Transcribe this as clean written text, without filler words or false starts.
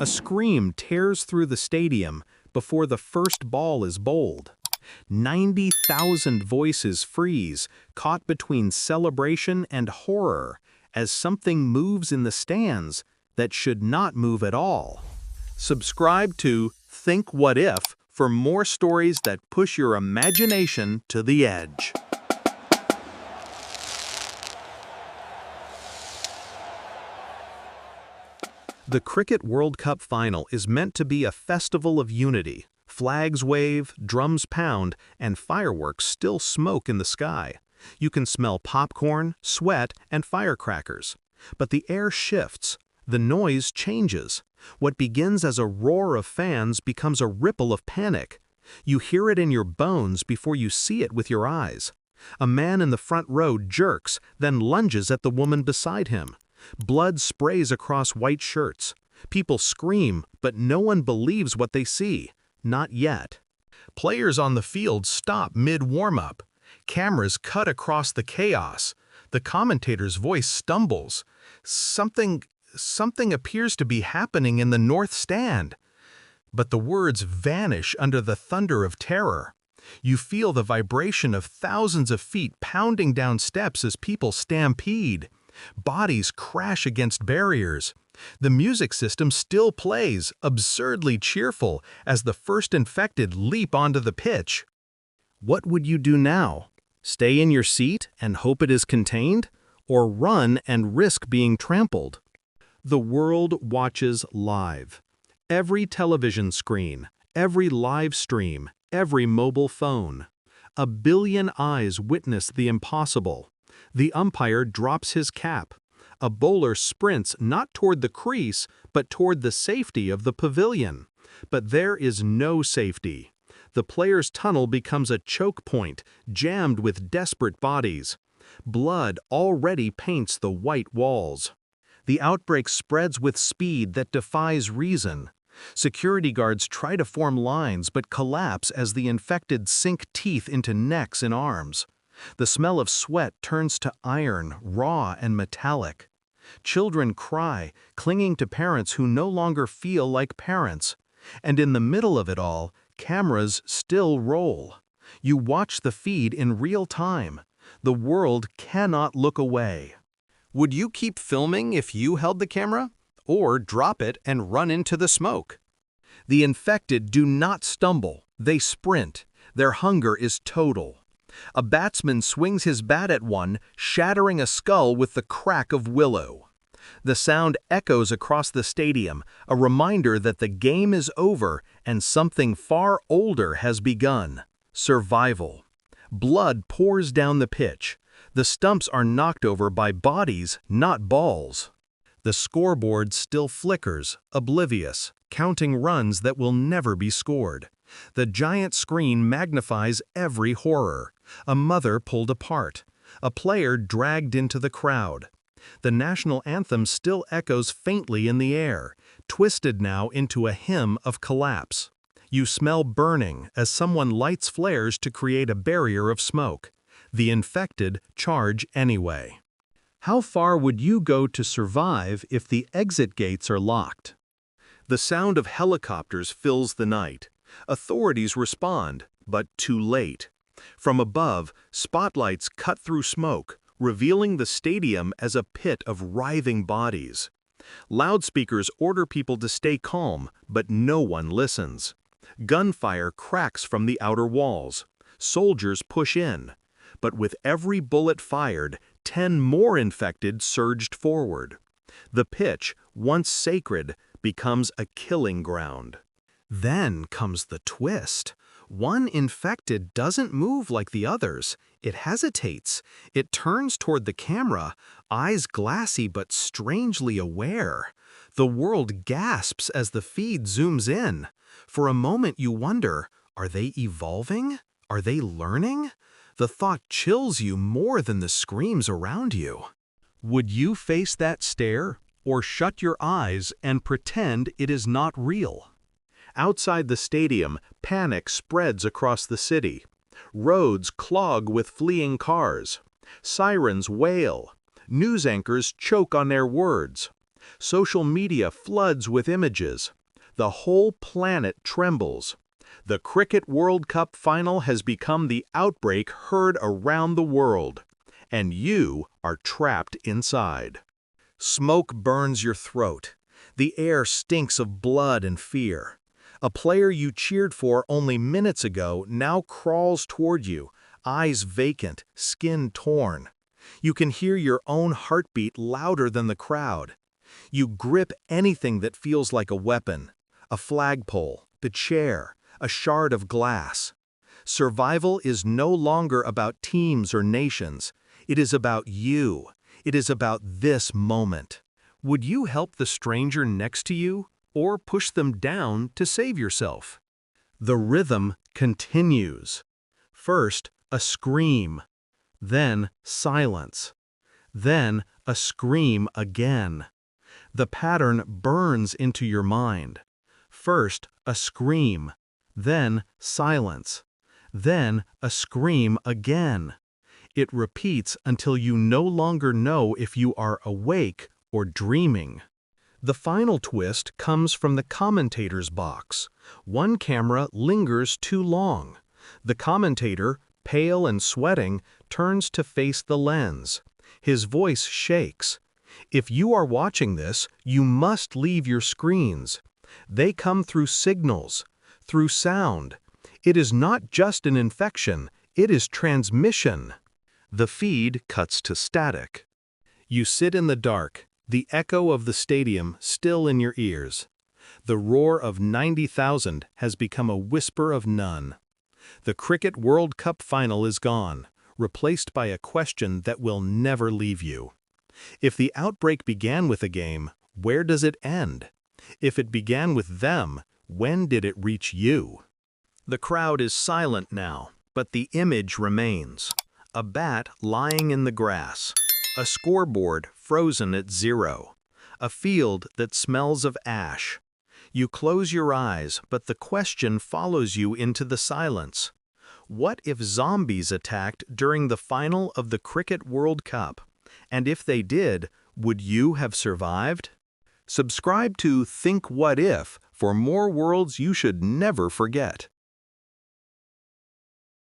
A scream tears through the stadium before the first ball is bowled. 90,000 voices freeze, caught between celebration and horror, as something moves in the stands that should not move at all. Subscribe to Think What If for more stories that push your imagination to the edge. The Cricket World Cup final is meant to be a festival of unity. Flags wave, drums pound, and fireworks still smoke in the sky. You can smell popcorn, sweat, and firecrackers. But the air shifts. The noise changes. What begins as a roar of fans becomes a ripple of panic. You hear it in your bones before you see it with your eyes. A man in the front row jerks, then lunges at the woman beside him. Blood sprays across white shirts. People scream, but no one believes what they see. Not yet. Players on the field stop mid-warm-up. Cameras cut across the chaos. The commentator's voice stumbles. Something appears to be happening in the north stand. But the words vanish under the thunder of terror. You feel the vibration of thousands of feet pounding down steps as people stampede. Bodies crash against barriers. The music system still plays, absurdly cheerful, as the first infected leap onto the pitch. What would you do now? Stay in your seat and hope it is contained? Or run and risk being trampled? The world watches live. Every television screen, every live stream, every mobile phone. A billion eyes witness the impossible. The umpire drops his cap. A bowler sprints not toward the crease, but toward the safety of the pavilion. But there is no safety. The player's tunnel becomes a choke point, jammed with desperate bodies. Blood already paints the white walls. The outbreak spreads with speed that defies reason. Security guards try to form lines but collapse as the infected sink teeth into necks and arms. The smell of sweat turns to iron, raw and metallic. Children cry, clinging to parents who no longer feel like parents. And in the middle of it all, cameras still roll. You watch the feed in real time. The world cannot look away. Would you keep filming if you held the camera? Or drop it and run into the smoke? The infected do not stumble. They sprint. Their hunger is total. A batsman swings his bat at one, shattering a skull with the crack of willow. The sound echoes across the stadium, a reminder that the game is over and something far older has begun: survival. Blood pours down the pitch. The stumps are knocked over by bodies, not balls. The scoreboard still flickers, oblivious, counting runs that will never be scored. The giant screen magnifies every horror. A mother pulled apart. A player dragged into the crowd. The national anthem still echoes faintly in the air, twisted now into a hymn of collapse. You smell burning as someone lights flares to create a barrier of smoke. The infected charge anyway. How far would you go to survive if the exit gates are locked? The sound of helicopters fills the night. Authorities respond, but too late. From above, spotlights cut through smoke, revealing the stadium as a pit of writhing bodies. Loudspeakers order people to stay calm, but no one listens. Gunfire cracks from the outer walls. Soldiers push in. But with every bullet fired, 10 more infected surged forward. The pitch, once sacred, becomes a killing ground. Then comes the twist. One infected doesn't move like the others. It hesitates. It turns toward the camera, eyes glassy but strangely aware. The world gasps as the feed zooms in. For a moment you wonder, are they evolving? Are they learning? The thought chills you more than the screams around you. Would you face that stare, or shut your eyes and pretend it is not real? Outside the stadium, panic spreads across the city. Roads clog with fleeing cars. Sirens wail. News anchors choke on their words. Social media floods with images. The whole planet trembles. The Cricket World Cup final has become the outbreak heard around the world, and you are trapped inside. Smoke burns your throat. The air stinks of blood and fear. A player you cheered for only minutes ago now crawls toward you, eyes vacant, skin torn. You can hear your own heartbeat louder than the crowd. You grip anything that feels like a weapon, a flagpole, a chair, a shard of glass. Survival is no longer about teams or nations. It is about you. It is about this moment. Would you help the stranger next to you, or push them down to save yourself? The rhythm continues. First, a scream. Then, silence. Then, a scream again. The pattern burns into your mind. First, a scream. Then, silence. Then, a scream again. It repeats until you no longer know if you are awake or dreaming. The final twist comes from the commentator's box. One camera lingers too long. The commentator, pale and sweating, turns to face the lens. His voice shakes. If you are watching this, you must leave your screens. They come through signals, through sound. It is not just an infection, it is transmission. The feed cuts to static. You sit in the dark, the echo of the stadium still in your ears. The roar of 90,000 has become a whisper of none. The Cricket World Cup final is gone, replaced by a question that will never leave you. If the outbreak began with a game, where does it end? If it began with them, when did it reach you? The crowd is silent now, but the image remains. A bat lying in the grass. A scoreboard frozen at 0. A field that smells of ash. You close your eyes, but the question follows you into the silence. What if zombies attacked during the final of the Cricket World Cup? And if they did, would you have survived? Subscribe to Think What If for more worlds you should never forget.